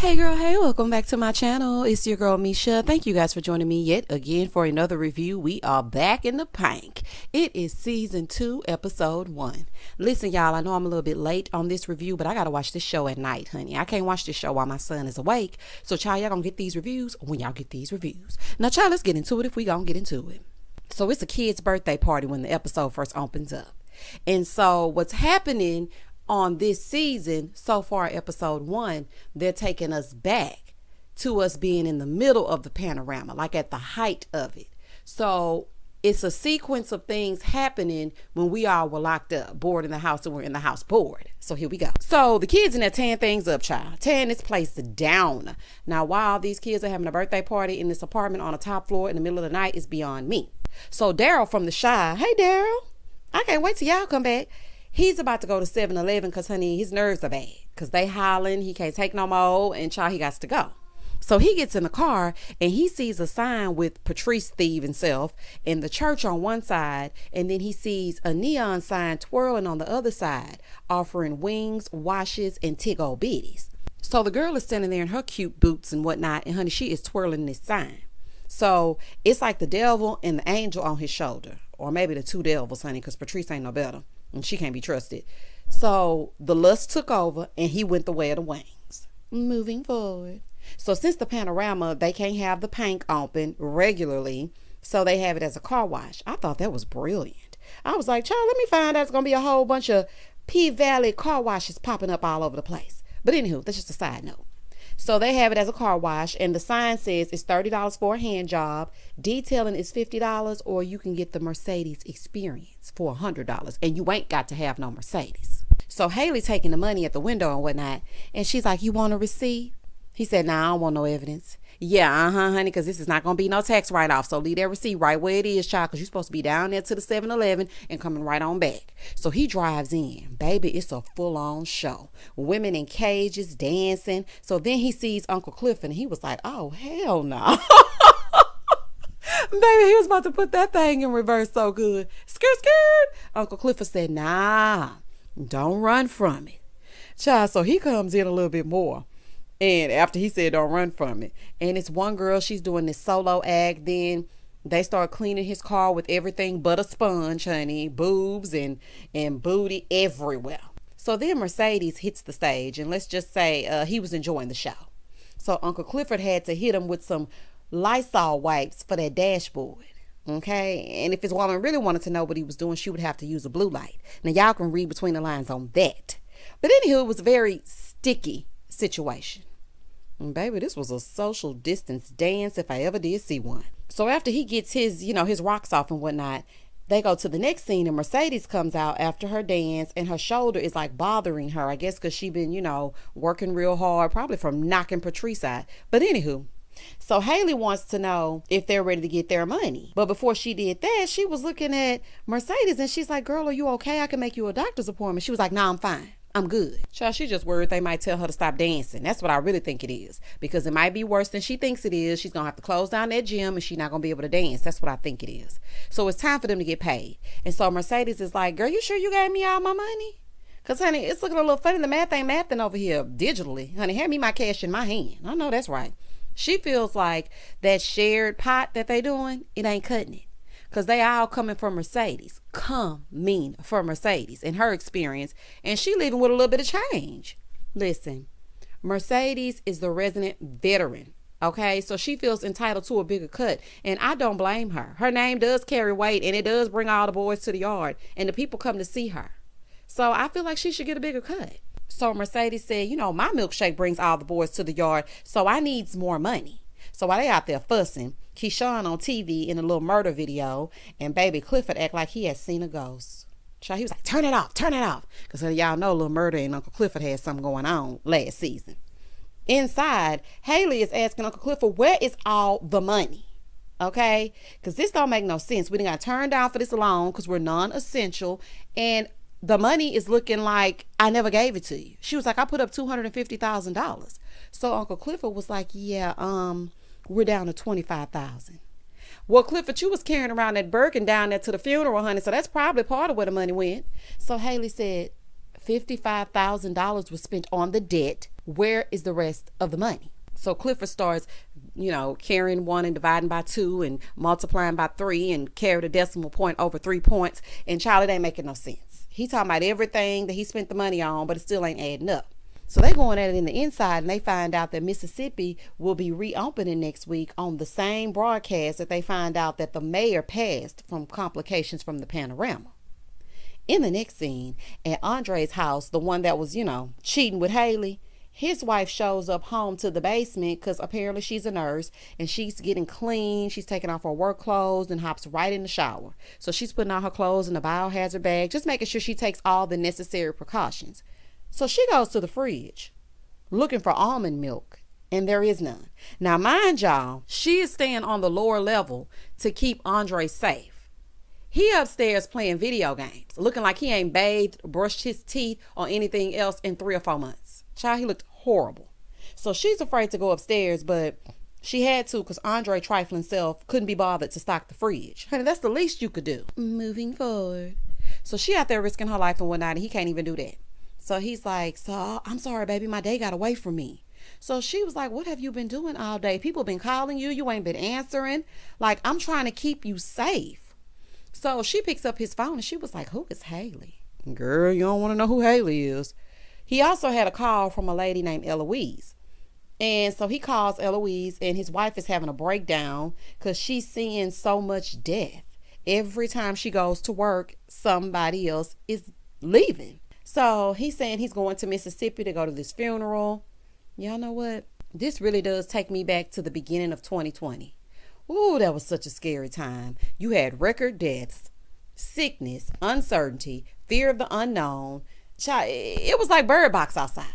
Hey girl, hey, welcome back to my channel. It's your girl Misha. Thank you guys for joining me yet again for another review. We are back in the pank. It is season 2, episode 1. Listen, y'all, I know I'm a little bit late on this review, but I gotta watch this show at night, honey. I can't watch this show while my son is awake. So y'all gonna get these reviews when y'all get these reviews. Now child, let's get into it if we gonna get into it. So it's a kid's birthday party when the episode first opens up. And so what's happening on this season, so far episode 1, they're taking us back to us being in the middle of the panorama, like at the height of it. So it's a sequence of things happening when we all were locked up, bored in the house, and we're in the house bored. So here we go. So the kids in there tearing things up, child, tearing this place down. Now, while these kids are having a birthday party in this apartment on the top floor in the middle of the night is beyond me. So Daryl from the Shy, hey Daryl, I can't wait till y'all come back. He's about to go to 7-Eleven because, honey, his nerves are bad because they hollering. He can't take no more, and child, he got to go. So he gets in the car, and he sees a sign with Patrice Thieve himself and the church on one side, and then he sees a neon sign twirling on the other side, offering wings, washes, and tig-old bitties. So the girl is standing there in her cute boots and whatnot, and, honey, she is twirling this sign. So it's like the devil and the angel on his shoulder, or maybe the two devils, honey, because Patrice ain't no better. And she can't be trusted. So the lust took over and he went the way of the wings. Moving forward. So since the panorama, they can't have the pank open regularly. So they have it as a car wash. I thought that was brilliant. I was like, child, let me find out it's going to be a whole bunch of P-Valley car washes popping up all over the place. But anywho, that's just a side note. So they have it as a car wash, and the sign says it's $30 for a hand job, detailing is $50, or you can get the Mercedes experience for $100, and you ain't got to have no Mercedes. So Haley taking the money at the window and whatnot, and she's like, you want a receipt? He said, nah, I don't want no evidence. Yeah, honey, because this is not going to be no tax write-off. So leave that receipt right where it is, child, because you're supposed to be down there to the 7-Eleven and coming right on back. So he drives in. Baby, it's a full-on show. Women in cages, dancing. So then he sees Uncle Cliff, and he was like, oh, hell no. Baby, he was about to put that thing in reverse so good. Skirt. Uncle Clifford said, nah, don't run from it. Child, so he comes in a little bit more. And after he said, don't run from it. And it's one girl, she's doing this solo act. Then they start cleaning his car with everything but a sponge, honey. Boobs and booty everywhere. So then Mercedes hits the stage. And let's just say he was enjoying the show. So Uncle Clifford had to hit him with some Lysol wipes for that dashboard. Okay. And if his woman really wanted to know what he was doing, she would have to use a blue light. Now y'all can read between the lines on that. But anywho, it was a very sticky situation. And baby, this was a social distance dance if I ever did see one. So after he gets his rocks off and whatnot, they go to the next scene, and Mercedes comes out after her dance, and her shoulder is like bothering her, I guess because she been, working real hard, probably from knocking Patrice out. But anywho, so Haley wants to know if they're ready to get their money. But before she did that, she was looking at Mercedes, and she's like, girl, are you okay? I can make you a doctor's appointment. She was like, nah, I'm fine. I'm good. Child, she just worried they might tell her to stop dancing. That's what I really think it is. Because it might be worse than she thinks it is. She's going to have to close down that gym and she's not going to be able to dance. That's what I think it is. So it's time for them to get paid. And so Mercedes is like, girl, you sure you gave me all my money? Because, honey, it's looking a little funny. The math ain't mathing over here digitally. Honey, hand me my cash in my hand. I know that's right. She feels like that shared pot that they doing, it ain't cutting it. Because they all coming from Mercedes. In her experience. And she leaving with a little bit of change. Listen, Mercedes is the resident veteran. Okay, so she feels entitled to a bigger cut. And I don't blame her. Her name does carry weight, and it does bring all the boys to the yard. And the people come to see her. So I feel like she should get a bigger cut. So Mercedes said, my milkshake brings all the boys to the yard. So I needs more money. So while they out there fussing, Keyshawn on TV in a little murder video, and baby Clifford act like he had seen a ghost. Child, he was like, turn it off. Because y'all know Little Murder and Uncle Clifford had something going on last season. Inside, Haley is asking Uncle Clifford, where is all the money? Okay? Because this don't make no sense. We done got turned down for this loan because we're non-essential, and the money is looking like I never gave it to you. She was like, I put up $250,000. So Uncle Clifford was like, yeah, we're down to $25,000. Well, Clifford, you was carrying around that Birkin down there to the funeral, honey. So that's probably part of where the money went. So Haley said $55,000 was spent on the debt. Where is the rest of the money? So Clifford starts, carrying one and dividing by two and multiplying by three and carry the decimal point over 3 points. And child, it ain't making no sense. He talking about everything that he spent the money on, but it still ain't adding up. So they going at it in the inside, and they find out that Mississippi will be reopening next week on the same broadcast that they find out that the mayor passed from complications from the panorama. In the next scene, at Andre's house, the one that was, cheating with Haley, his wife shows up home to the basement because apparently she's a nurse and she's getting clean. She's taking off her work clothes and hops right in the shower. So she's putting all her clothes in a biohazard bag, just making sure she takes all the necessary precautions. So she goes to the fridge looking for almond milk, and there is none. Now, mind y'all, she is staying on the lower level to keep Andre safe. He upstairs playing video games, looking like he ain't bathed, brushed his teeth, or anything else in 3 or 4 months. Child, he looked horrible. So she's afraid to go upstairs, but she had to because Andre trifling self couldn't be bothered to stock the fridge. Honey, that's the least you could do. Moving forward. So she out there risking her life and whatnot, and he can't even do that. So he's like, so I'm sorry, baby, my day got away from me. So she was like, what have you been doing all day? People been calling you. You ain't been answering. Like, I'm trying to keep you safe. So she picks up his phone and she was like, who is Haley? Girl, you don't want to know who Haley is. He also had a call from a lady named Eloise. And so he calls Eloise, and his wife is having a breakdown because she's seeing so much death. Every time she goes to work, somebody else is leaving. So he's saying he's going to Mississippi to go to this funeral. Y'all know what? This really does take me back to the beginning of 2020. Ooh, that was such a scary time. You had record deaths, sickness, uncertainty, fear of the unknown. Child, it was like Bird Box outside.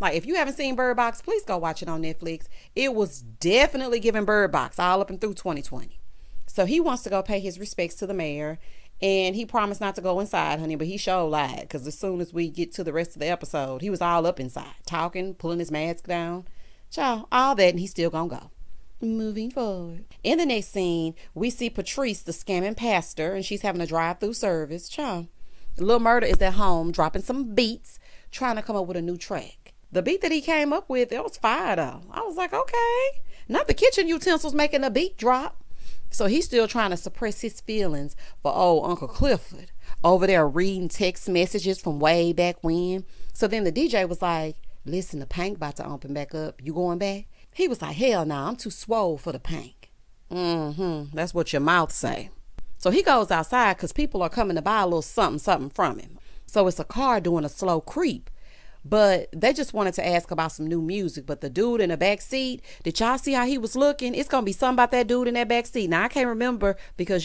Like, if you haven't seen Bird Box, please go watch it on Netflix. It was definitely giving Bird Box all up and through 2020. So he wants to go pay his respects to the mayor. And he promised not to go inside, honey, but he sure lied. Because as soon as we get to the rest of the episode, he was all up inside, talking, pulling his mask down. Child, all that, and he's still gonna go. Moving forward. In the next scene, we see Patrice, the scamming pastor, and she's having a drive-through service. Child, Lil Murda is at home dropping some beats, trying to come up with a new track. The beat that he came up with, it was fire though. I was like, okay. Not the kitchen utensils making a beat drop. So he's still trying to suppress his feelings for old Uncle Clifford over there reading text messages from way back when. So then the DJ was like, listen, the Pank about to open back up. You going back? He was like, hell no, I'm too swole for the Pank. That's what your mouth say. So he goes outside because people are coming to buy a little something from him. So it's a car doing a slow creep. But they just wanted to ask about some new music. But the dude in the back seat, did y'all see how he was looking? It's going to be something about that dude in that back seat. Now, I can't remember because,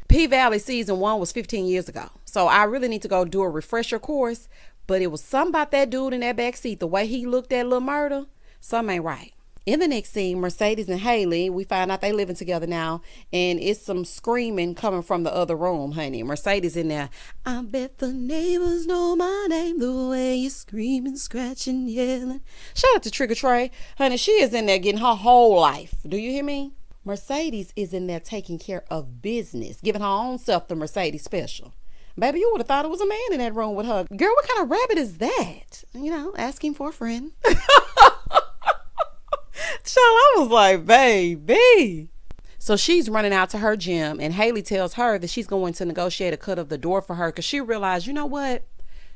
P-Valley season 1 was 15 years ago. So I really need to go do a refresher course. But it was something about that dude in that back seat. The way he looked at Lil Murda, something ain't right. In the next scene, Mercedes and Haley, we find out they living together now, and it's some screaming coming from the other room, honey. Mercedes in there, I bet the neighbors know my name, the way you screaming, scratching, yelling. Shout out to Trigger Trey. Honey, she is in there getting her whole life. Do you hear me? Mercedes is in there taking care of business, giving her own self the Mercedes special. Baby, you would have thought it was a man in that room with her. Girl, what kind of rabbit is that? Asking for a friend. Child, I was like, baby. So she's running out to her gym, and Haley tells her that she's going to negotiate a cut of the door for her because she realized, you know what?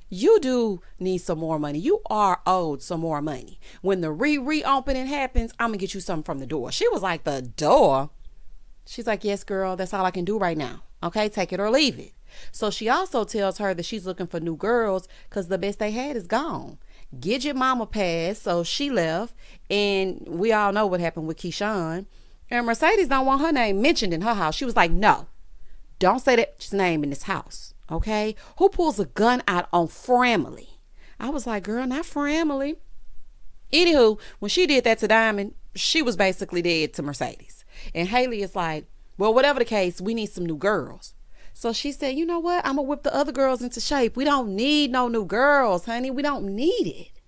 You do need some more money. You are owed some more money. When the reopening happens, I'm going to get you something from the door. She was like, the door? She's like, yes, girl, that's all I can do right now. Okay, take it or leave it. So she also tells her that she's looking for new girls because the best they had is gone. Gidget mama passed, so she left, and we all know what happened with Keyshawn. And Mercedes don't want her name mentioned in her house. She was like, no, don't say that name in this house, okay? Who pulls a gun out on family? I was like, girl, not family. Anywho, when she did that to Diamond, she was basically dead to Mercedes. And Haley is like, well, whatever the case, we need some new girls. So she said, you know what? I'm going to whip the other girls into shape. We don't need no new girls, honey. We don't need it.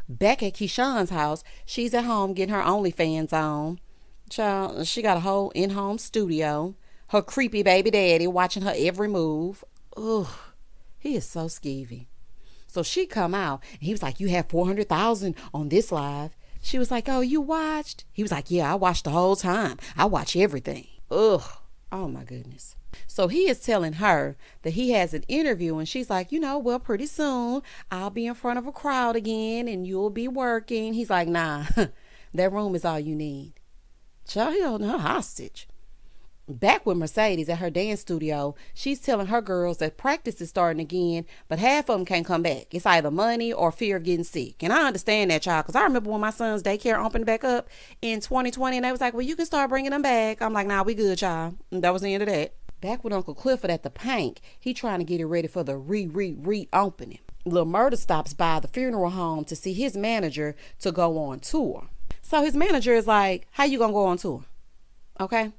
Back at Keyshawn's house, she's at home getting her OnlyFans on. Child, she got a whole in-home studio. Her creepy baby daddy watching her every move. Ugh, he is so skeevy. So she come out and he was like, you had 400,000 on this live. She was like, oh, you watched? He was like, yeah, I watched the whole time. I watch everything. Ugh. Oh my goodness. So he is telling her that he has an interview, and she's like, well, pretty soon I'll be in front of a crowd again and you'll be working. He's like, nah, that room is all you need. Child, he holding her hostage. Back with Mercedes at her dance studio, she's telling her girls that practice is starting again, but half of them can't come back. It's either money or fear of getting sick. And I understand that, child, because I remember when my son's daycare opened back up in 2020, and they was like, well, you can start bringing them back. I'm like, nah, we good, child. And that was the end of that. Back with Uncle Clifford at the Pank, he trying to get it ready for the reopening. Lil Murder stops by the funeral home to see his manager to go on tour. So his manager is like, how you gonna go on tour? Okay?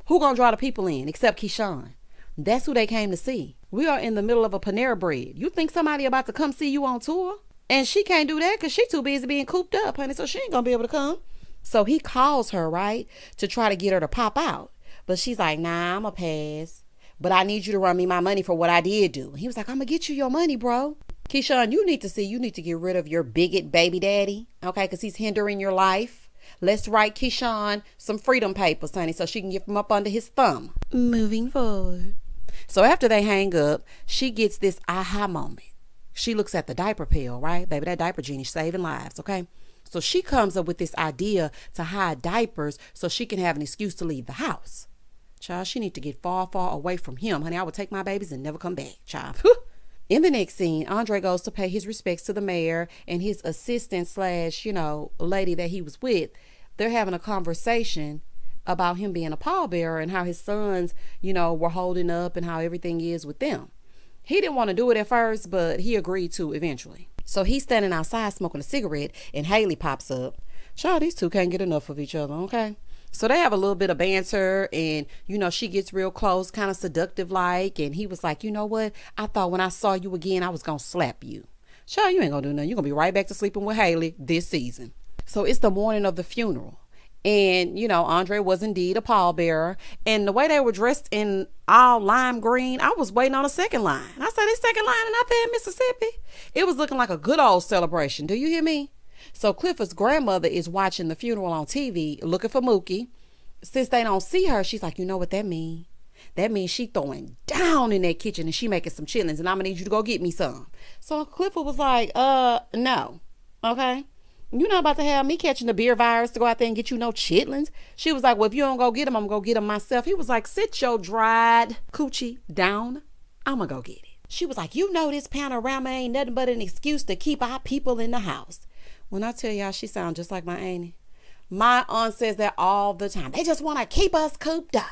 Who gonna draw the people in except Keyshawn? That's who they came to see. We are in the middle of a Panera Bread. You think somebody about to come see you on tour? And she can't do that because she too busy being cooped up, honey, so she ain't gonna be able to come. So he calls her, right, to try to get her to pop out. But she's like, nah, I'ma pass. But I need you to run me my money for what I did do. And he was like, I'm gonna get you your money, bro. Keyshawn, you need to get rid of your bigot baby daddy, okay, because he's hindering your life. Let's write Keyshawn some freedom papers, honey, so she can get them up under his thumb. Moving forward. So after they hang up, she gets this aha moment. She looks at the diaper pill, right? Baby, that diaper genie saving lives, okay? So she comes up with this idea to hide diapers so she can have an excuse to leave the house. Child, she need to get far, far away from him, honey. I would take my babies and never come back, child. In the next scene, Andre goes to pay his respects to the mayor and his assistant / lady that he was with. They're having a conversation about him being a pallbearer and how his sons, were holding up and how everything is with them. He didn't want to do it at first, but he agreed to eventually. So he's standing outside smoking a cigarette and Haley pops up. Child, these two can't get enough of each other, okay? So they have a little bit of banter and, she gets real close, kind of seductive like. And he was like, you know what? I thought when I saw you again, I was going to slap you. Child, you ain't going to do nothing. You're going to be right back to sleeping with Haley this season. So it's the morning of the funeral. And, Andre was indeed a pallbearer. And the way they were dressed in all lime green, I was waiting on a second line. I said, this second line and out there in Mississippi. It was looking like a good old celebration. Do you hear me? So Clifford's grandmother is watching the funeral on TV, looking for Mookie. Since they don't see her, she's like, you know what that means? That means she throwing down in that kitchen and she making some chitlins and I'm going to need you to go get me some. So Clifford was like, no. Okay. You're not about to have me catching the beer virus to go out there and get you no chitlins. She was like, well, if you don't go get them, I'm going to go get them myself. He was like, sit your dried coochie down. I'm going to go get it. She was like, this panorama ain't nothing but an excuse to keep our people in the house. When I tell y'all, she sounds just like my auntie. My aunt says that all the time. They just want to keep us cooped up.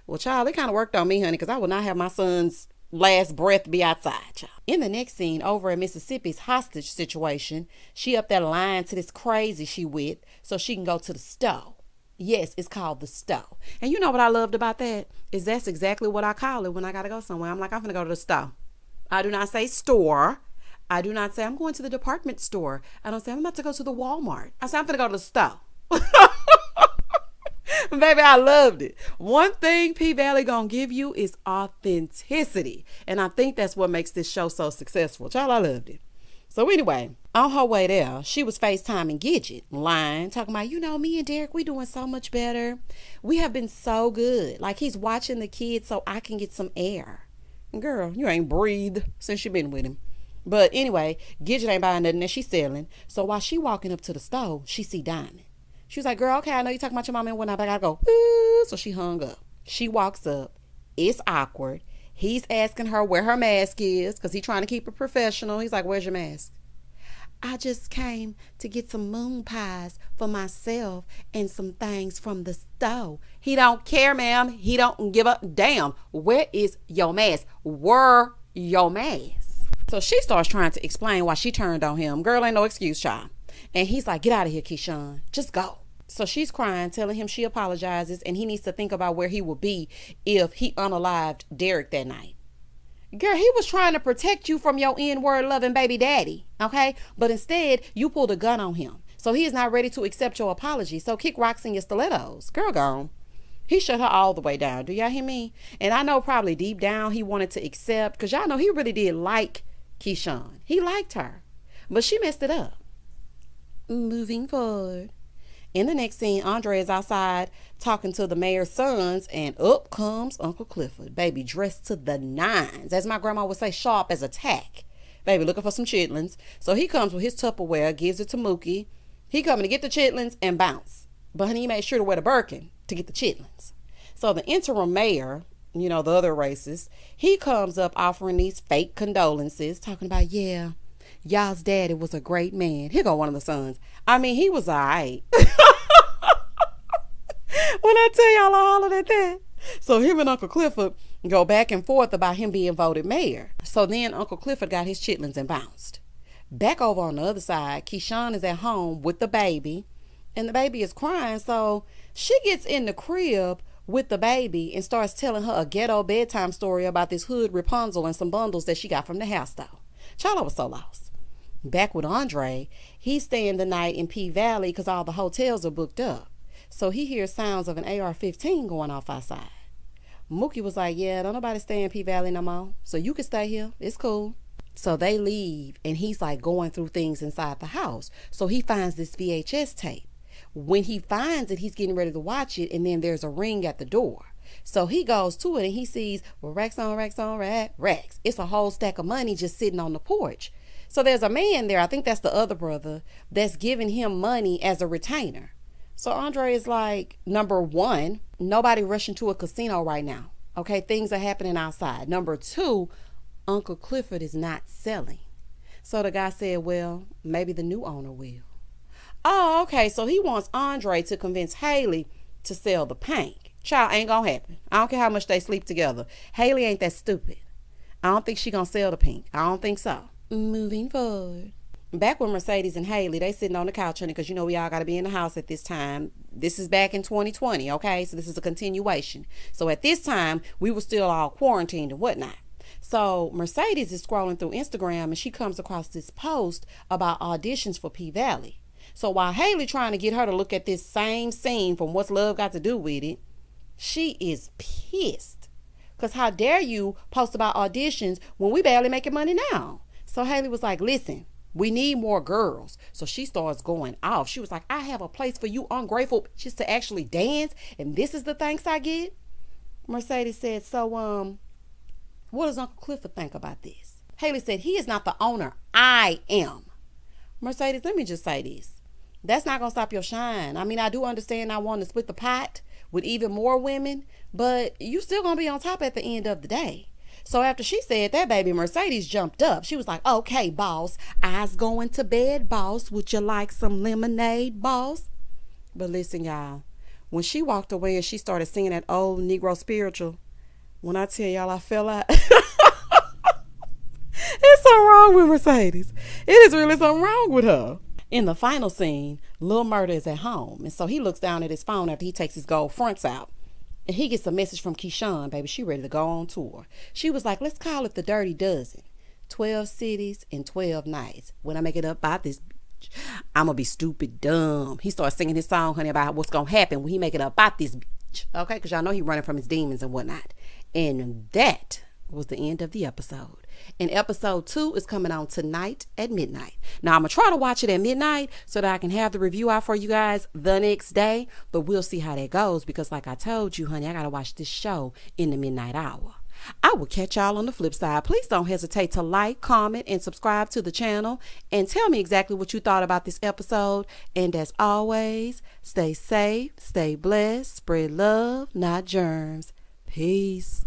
Well, child, it kind of worked on me, honey, because I will not have my son's last breath be outside, child. In the next scene, over in Mississippi's hostage situation, she up there lying to this crazy she with so she can go to the store. Yes, it's called the store. And you know what I loved about that? Is that's exactly what I call it when I got to go somewhere. I'm like, I'm going to go to the store. I do not say store. I do not say I'm going to the department store. I don't say I'm about to go to the Walmart. I say I'm going to go to the store. Baby, I loved it. One thing P-Valley gonna give you is authenticity. And I think that's what makes this show so successful. Child, I loved it. So anyway, on her way there, she was FaceTiming Gidget, lying, talking about, me and Derek, we doing so much better. We have been so good. Like he's watching the kids so I can get some air. Girl, you ain't breathed since you been with him. But anyway, Gidget ain't buying nothing that she's selling. So while she walking up to the store, she see Diamond. She was like, girl, okay, I know you talking about your mama and whatnot, but I gotta go. Ooh. So she hung up. She walks up. It's awkward. He's asking her where her mask is because he's trying to keep it professional. He's like, where's your mask? I just came to get some moon pies for myself and some things from the store. He don't care, ma'am. He don't give a damn. Where is your mask? Where your mask? So she starts trying to explain why she turned on him. Girl, ain't no excuse, child. And he's like, get out of here, Keyshawn. Just go. So she's crying, telling him she apologizes and he needs to think about where he would be if he unalived Derek that night. Girl, he was trying to protect you from your N-word loving baby daddy, okay? But instead, you pulled a gun on him. So he is not ready to accept your apology. So kick rocks in your stilettos. Girl, gone. He shut her all the way down. Do y'all hear me? And I know probably deep down he wanted to accept because y'all know he really did like Keyshawn. He liked her, but she messed it up. Moving forward. In the next scene, Andre is outside talking to the mayor's sons, and up comes Uncle Clifford, baby, dressed to the nines. As my grandma would say, sharp as a tack. Baby, looking for some chitlins. So he comes with his Tupperware, gives it to Mookie. He coming to get the chitlins and bounce. But honey, he made sure to wear the Birkin to get the chitlins. So the interim mayor, the other racist, he comes up offering these fake condolences, talking about, yeah, y'all's daddy was a great man. Here go one of the sons. I mean, he was all right. When I tell y'all I hollered at that. So him and Uncle Clifford go back and forth about him being voted mayor. So then Uncle Clifford got his chitlins and bounced. Back over on the other side, Keyshawn is at home with the baby, and the baby is crying. So she gets in the crib with the baby and starts telling her a ghetto bedtime story about this hood Rapunzel and some bundles that she got from the house store. Child, I was so lost. Back with Andre, he's staying the night in P Valley because all the hotels are booked up. So he hears sounds of an AR-15 going off outside. Mookie was like, yeah, don't nobody stay in P Valley no more, so you can stay here. It's cool. So they leave, and he's like going through things inside the house. So he finds this VHS tape. When he finds it, he's getting ready to watch it, and then there's a ring at the door. So he goes to it, and he sees, well, racks on racks on racks. It's a whole stack of money just sitting on the porch. So there's a man there, I think that's the other brother, that's giving him money as a retainer. So Andre is like, number one, nobody rushing to a casino right now. Okay, things are happening outside. Number two, Uncle Clifford is not selling. So the guy said, well, maybe the new owner will. Oh, okay, so he wants Andre to convince Haley to sell the paint. Child, ain't gonna happen. I don't care how much they sleep together. Haley ain't that stupid. I don't think she gonna sell the pink. I don't think so. Moving forward. Back with Mercedes and Haley, they sitting on the couch, honey, because we all got to be in the house at this time. This is back in 2020, okay? So this is a continuation. So at this time, we were still all quarantined and whatnot. So Mercedes is scrolling through Instagram, and she comes across this post about auditions for P Valley. So while Haley trying to get her to look at this same scene from What's Love Got to Do with It, she is pissed. Because how dare you post about auditions when we barely making money now? So Haley was like, listen, we need more girls. So she starts going off. She was like, I have a place for you ungrateful just to actually dance, and this is the thanks I get? Mercedes said, so, what does Uncle Clifford think about this? Haley said, he is not the owner. I am. Mercedes, let me just say this. That's not going to stop your shine. I mean, I do understand I want to split the pot with even more women, but you still going to be on top at the end of the day. So after she said that, baby, Mercedes jumped up. She was like, okay, boss, I's going to bed, boss. Would you like some lemonade, boss? But listen, y'all, when she walked away and she started singing that old Negro spiritual, when I tell y'all I fell out. It's something wrong with Mercedes. It is really something wrong with her. In the final scene, Lil Murda is at home. And so he looks down at his phone after he takes his gold fronts out. And he gets a message from Keyshawn, baby. She ready to go on tour. She was like, let's call it the Dirty Dozen. 12 cities in 12 nights. When I make it up about this bitch, I'm going to be stupid dumb. He starts singing his song, honey, about what's going to happen when he make it up about this bitch. Okay? Because y'all know he running from his demons and whatnot. And that was the end of the episode. And episode 2 is coming on tonight at midnight. Now, I'm going to try to watch it at midnight so that I can have the review out for you guys the next day. But we'll see how that goes because like I told you, honey, I got to watch this show in the midnight hour. I will catch y'all on the flip side. Please don't hesitate to like, comment, and subscribe to the channel. And tell me exactly what you thought about this episode. And as always, stay safe, stay blessed, spread love, not germs. Peace.